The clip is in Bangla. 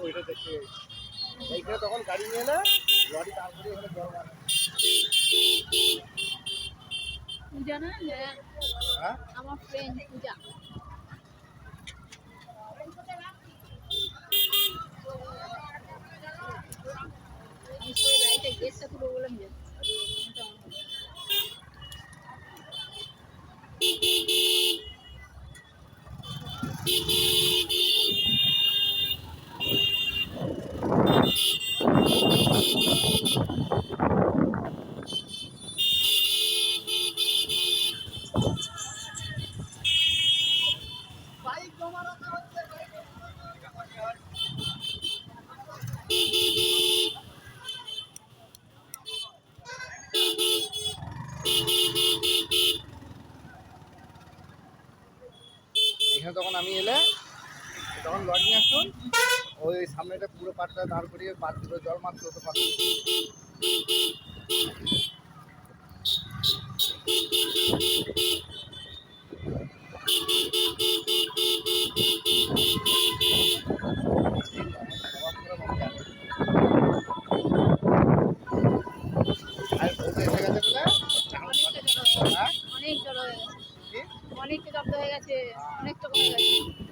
ওইটা দেখতে এইখানে তখন গাড়ি নিয়ে এলে লরি তারপরে এখানে জল মারে। পূজা না? হ্যাঁ আমার ফ্রেন্ড পূজা। লাইটে গেটটা তুলে বললাম যে এখানে তখন আমি এলে তখন লরি নিয়ে আসুন ওই সামনেটা পুরো পাটটা দাঁড় করিয়ে পাট দিল জল মারতে হতো পাট আর বলতে এসে গেছে বলে অনেকটা জল হয়ে গেছে, অনেকটা জব্দ হয়ে গেছে, অনেকটা কমে গেছে।